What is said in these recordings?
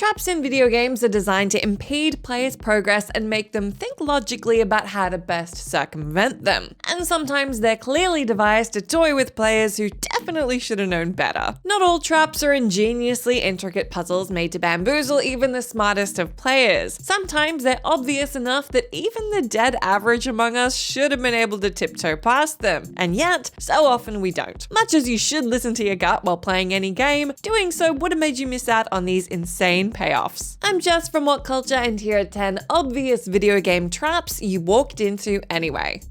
Traps in video games are designed to impede players' progress and make them think logically about how to best circumvent them. And sometimes they're clearly devised to toy with players who definitely should have known better. Not all traps are ingeniously intricate puzzles made to bamboozle even the smartest of players. Sometimes they're obvious enough that even the dead average among us should have been able to tiptoe past them. And yet, so often we don't. Much as you should listen to your gut while playing any game, doing so would have made you miss out on these insane payoffs. I'm Jess from WhatCulture, and here are 10 obvious video game traps you walked into anyway.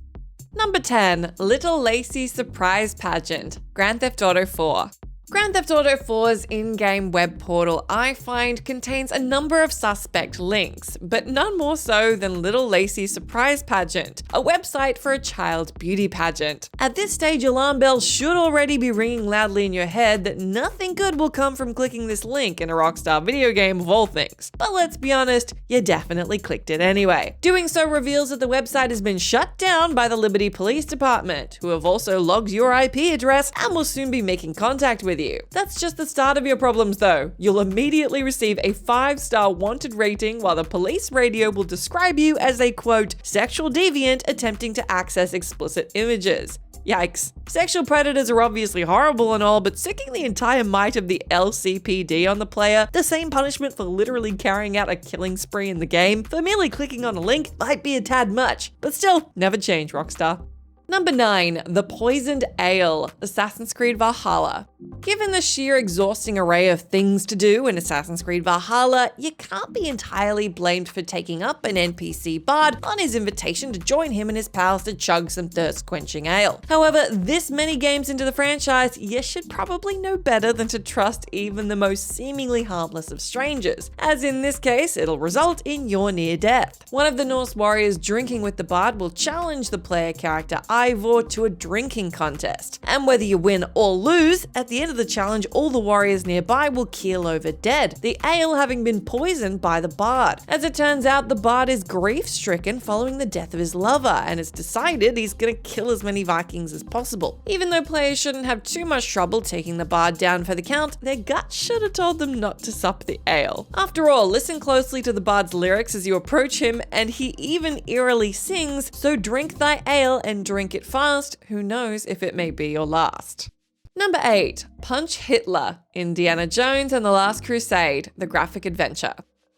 Number 10. Little LACY Surprise Pageant, Grand Theft Auto 4. Grand Theft Auto 4's in-game web portal, I find, contains a number of suspect links, but none more so than Little LACY Surprise Pageant, a website for a child beauty pageant. At this stage, alarm bells should already be ringing loudly in your head that nothing good will come from clicking this link in a Rockstar video game of all things. But let's be honest, you definitely clicked it anyway. Doing so reveals that the website has been shut down by the Liberty Police Department, who have also logged your IP address and will soon be making contact with you. That's just the start of your problems though. You'll immediately receive a 5-star wanted rating while the police radio will describe you as a quote, sexual deviant attempting to access explicit images. Yikes. Sexual predators are obviously horrible and all, but sicking the entire might of the LCPD on the player, the same punishment for literally carrying out a killing spree in the game, for merely clicking on a link might be a tad much, but still, never change, Rockstar. Number 9. The Poisoned Ale, Assassin's Creed Valhalla. Given the sheer exhausting array of things to do in Assassin's Creed Valhalla, you can't be entirely blamed for taking up an NPC bard on his invitation to join him and his pals to chug some thirst-quenching ale. However, this many games into the franchise, you should probably know better than to trust even the most seemingly harmless of strangers, as in this case, it'll result in your near death. One of the Norse warriors drinking with the bard will challenge the player character Ivor to a drinking contest, and whether you win or lose, at the end of the challenge all the warriors nearby will keel over dead, the ale having been poisoned by the bard. As it turns out, the bard is grief-stricken following the death of his lover, and has decided he's gonna kill as many Vikings as possible. Even though players shouldn't have too much trouble taking the bard down for the count, their gut should have told them not to sup the ale. After all, listen closely to the bard's lyrics as you approach him, and he even eerily sings, "So drink thy ale and drink it fast, who knows if it may be your last." Number 8. Punch Hitler, Indiana Jones and the Last Crusade, the graphic adventure.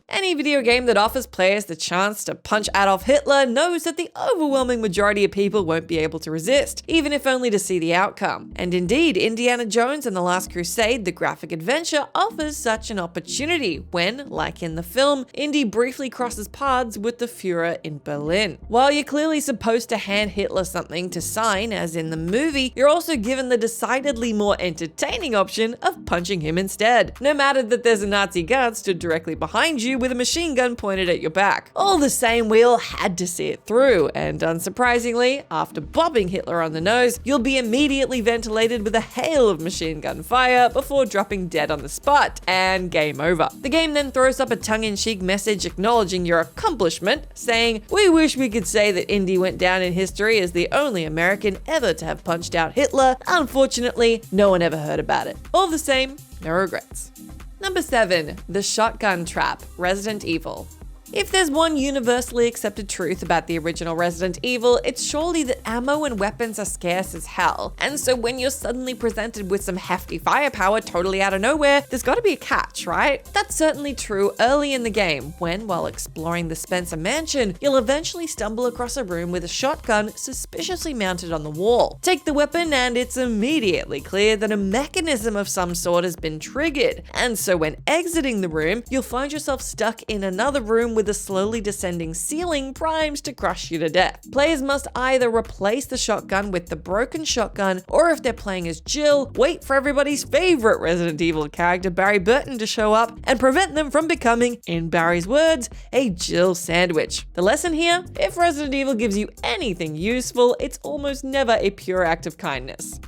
Any video game that offers players the chance to punch Adolf Hitler knows that the overwhelming majority of people won't be able to resist, even if only to see the outcome. And indeed, Indiana Jones and the Last Crusade, the graphic adventure, offers such an opportunity when, like in the film, Indy briefly crosses paths with the Führer in Berlin. While you're clearly supposed to hand Hitler something to sign, as in the movie, you're also given the decidedly more entertaining option of punching him instead, no matter that there's a Nazi guard stood directly behind you with a machine gun pointed at your back. All the same, we all had to see it through, and unsurprisingly, after bobbing Hitler on the nose, you'll be immediately ventilated with a hail of machine gun fire before dropping dead on the spot, and game over. The game then throws up a tongue-in-cheek message acknowledging your accomplishment, saying, "We wish we could say that Indy went down in history as the only American ever to have punched out Hitler. Unfortunately, no one ever heard about it. All the same, no regrets." Number 7. The Shotgun Trap, Resident Evil. If there's one universally accepted truth about the original Resident Evil, it's surely that ammo and weapons are scarce as hell. And so when you're suddenly presented with some hefty firepower totally out of nowhere, there's gotta be a catch, right? That's certainly true early in the game, when, while exploring the Spencer mansion, you'll eventually stumble across a room with a shotgun suspiciously mounted on the wall. Take the weapon and it's immediately clear that a mechanism of some sort has been triggered. And so when exiting the room, you'll find yourself stuck in another room with a slowly descending ceiling primed to crush you to death. Players must either replace the shotgun with the broken shotgun, or if they're playing as Jill, wait for everybody's favorite Resident Evil character Barry Burton to show up and prevent them from becoming, in Barry's words, a Jill sandwich. The lesson here? If Resident Evil gives you anything useful, it's almost never a pure act of kindness.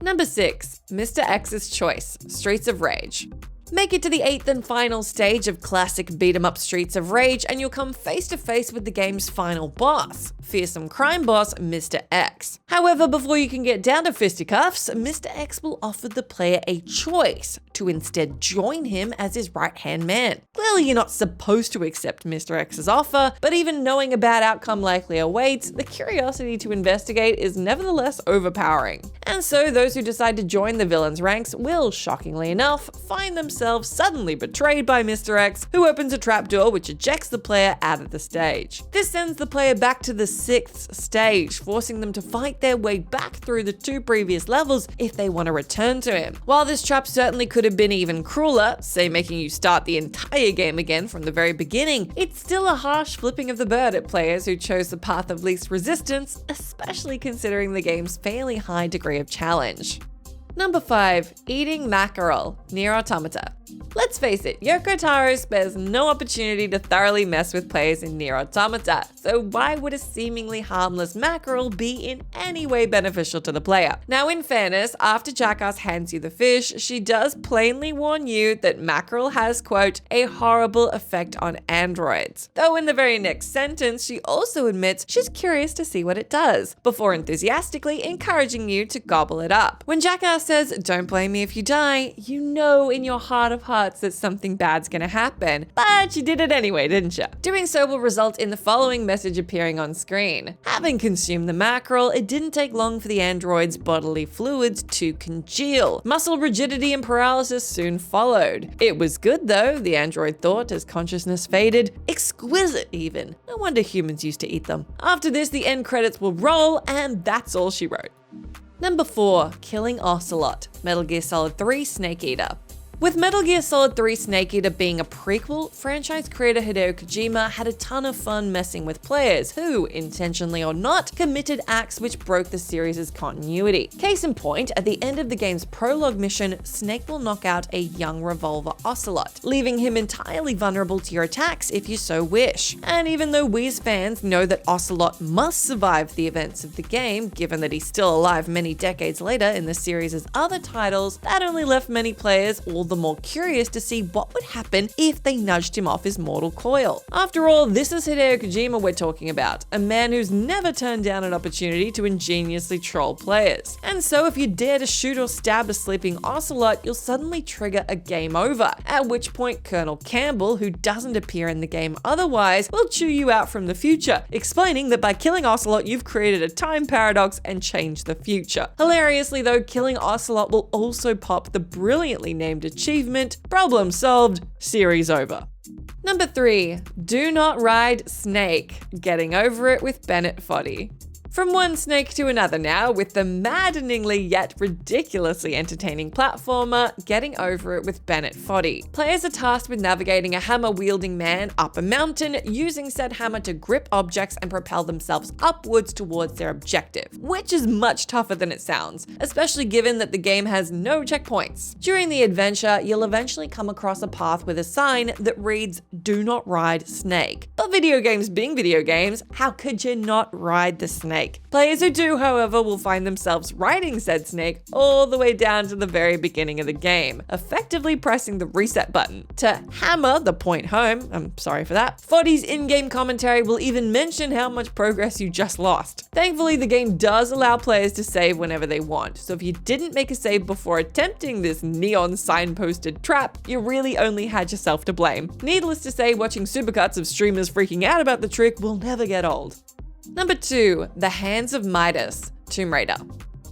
Number 6. Mr. X's Choice, Streets of Rage. Make it to the 8th and final stage of classic beat-em-up Streets of Rage and you'll come face to face with the game's final boss, fearsome crime boss Mr. X. However, before you can get down to fisticuffs, Mr. X will offer the player a choice to instead join him as his right-hand man. Clearly you're not supposed to accept Mr. X's offer, but even knowing a bad outcome likely awaits, the curiosity to investigate is nevertheless overpowering. And so those who decide to join the villain's ranks will, shockingly enough, find themselves suddenly betrayed by Mr. X, who opens a trapdoor which ejects the player out of the stage. This sends the player back to the 6th stage, forcing them to fight their way back through the 2 previous levels if they want to return to him. While this trap certainly could have been even crueler, say making you start the entire game again from the very beginning, it's still a harsh flipping of the bird at players who chose the path of least resistance, especially considering the game's fairly high degree of challenge. Number 5. Eating mackerel, NIER Automata. Let's face it, Yoko Taro spares no opportunity to thoroughly mess with players in NIER Automata, so why would a seemingly harmless mackerel be in any way beneficial to the player? Now in fairness, after Jackass hands you the fish, she does plainly warn you that mackerel has, quote, a horrible effect on androids. Though in the very next sentence, she also admits she's curious to see what it does, before enthusiastically encouraging you to gobble it up. When Jackass says, don't blame me if you die, you know in your heart of hearts that something bad's gonna happen, but you did it anyway, didn't you? Doing so will result in the following message appearing on screen. Having consumed the mackerel, it didn't take long for the android's bodily fluids to congeal. Muscle rigidity and paralysis soon followed. It was good though, the android thought as consciousness faded. Exquisite even. No wonder humans used to eat them. After this, the end credits will roll, and that's all she wrote. Number 4. Killing OCELOT, Metal Gear Solid 3 Snake Eater. With Metal Gear Solid 3 Snake Eater being a prequel, franchise creator Hideo Kojima had a ton of fun messing with players who, intentionally or not, committed acts which broke the series' continuity. Case in point, at the end of the game's prologue mission, Snake will knock out a young revolver OCELOT, leaving him entirely vulnerable to your attacks if you so wish. And even though Wii's fans know that OCELOT must survive the events of the game, given that he's still alive many decades later in the series' other titles, that only left many players all the more curious to see what would happen if they nudged him off his mortal coil. After all, this is Hideo Kojima we're talking about, a man who's never turned down an opportunity to ingeniously troll players. And so if you dare to shoot or stab a sleeping OCELOT, you'll suddenly trigger a game over, at which point Colonel Campbell, who doesn't appear in the game otherwise, will chew you out from the future, explaining that by killing OCELOT you've created a time paradox and changed the future. Hilariously though, killing OCELOT will also pop the brilliantly named achievement, problem solved, series over. Number 3. Do not ride Snake, getting over it with Bennett Foddy. From one snake to another now, with the maddeningly yet ridiculously entertaining platformer Getting Over It with Bennett Foddy. Players are tasked with navigating a hammer-wielding man up a mountain, using said hammer to grip objects and propel themselves upwards towards their objective, which is much tougher than it sounds, especially given that the game has no checkpoints. During the adventure, you'll eventually come across a path with a sign that reads, "Do not ride Snake." But video games being video games, how could you not ride the snake? Players who do, however, will find themselves riding said snake all the way down to the very beginning of the game, effectively pressing the reset button. To hammer the point home, I'm sorry for that, Foddy's in-game commentary will even mention how much progress you just lost. Thankfully, the game does allow players to save whenever they want, so if you didn't make a save before attempting this neon signposted trap, you really only had yourself to blame. Needless to say, watching supercuts of streamers freaking out about the trick will never get old. Number 2. The Hands of Midas, Tomb Raider.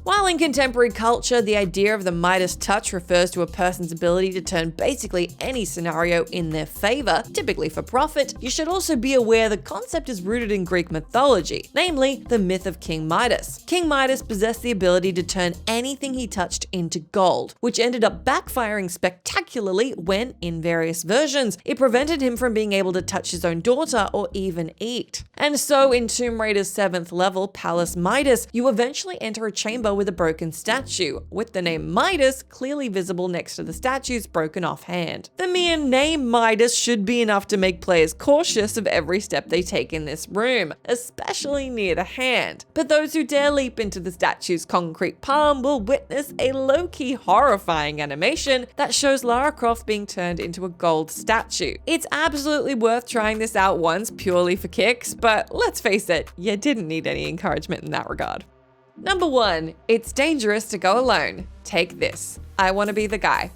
While in contemporary culture, the idea of the Midas touch refers to a person's ability to turn basically any scenario in their favor, typically for profit, you should also be aware the concept is rooted in Greek mythology, namely the myth of King Midas. King Midas possessed the ability to turn anything he touched into gold, which ended up backfiring spectacularly when, in various versions, it prevented him from being able to touch his own daughter or even eat. And so in Tomb Raider's 7th level, Palace Midas, you eventually enter a chamber well with a broken statue, with the name MIDAS clearly visible next to the statue's broken off hand. The mere name MIDAS should be enough to make players cautious of every step they take in this room, especially near the hand. But those who dare leap into the statue's concrete palm will witness a low-key horrifying animation that shows Lara Croft being turned into a gold statue. It's absolutely worth trying this out once purely for kicks, but let's face it, you didn't need any encouragement in that regard. Number 1, it's dangerous to go alone. Take this. I Wanna Be the Guy.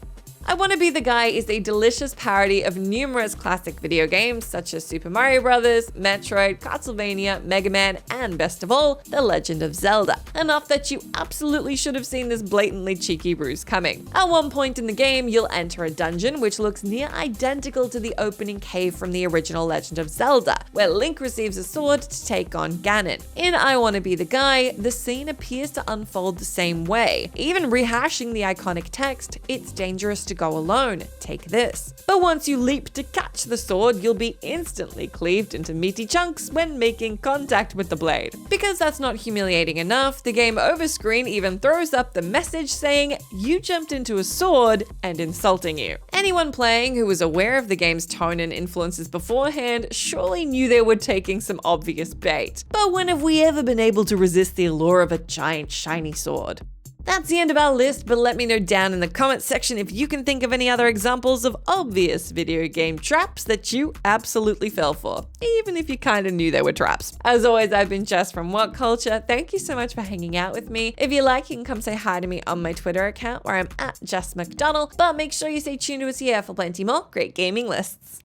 I Wanna Be the Guy is a delicious parody of numerous classic video games such as Super Mario Bros., Metroid, Castlevania, Mega Man, and best of all, The Legend of Zelda. Enough that you absolutely should have seen this blatantly cheeky ruse coming. At one point in the game, you'll enter a dungeon which looks near identical to the opening cave from the original Legend of Zelda, where Link receives a sword to take on Ganon. In I Wanna Be the Guy, the scene appears to unfold the same way, even rehashing the iconic text, "It's dangerous to go alone, take this." But once you leap to catch the sword, you'll be instantly cleaved into meaty chunks when making contact with the blade. Because that's not humiliating enough, the game over screen even throws up the message saying, "You jumped into a sword," and insulting you. Anyone playing who was aware of the game's tone and influences beforehand surely knew they were taking some obvious bait. But when have we ever been able to resist the allure of a giant shiny sword? That's the end of our list, but let me know down in the comments section if you can think of any other examples of obvious video game traps that you absolutely fell for, even if you kind of knew they were traps. As always, I've been Jess from WhatCulture. Thank you so much for hanging out with me. If you like, you can come say hi to me on my Twitter account where I'm @JessMcDonald, but make sure you stay tuned to us here for plenty more great gaming lists.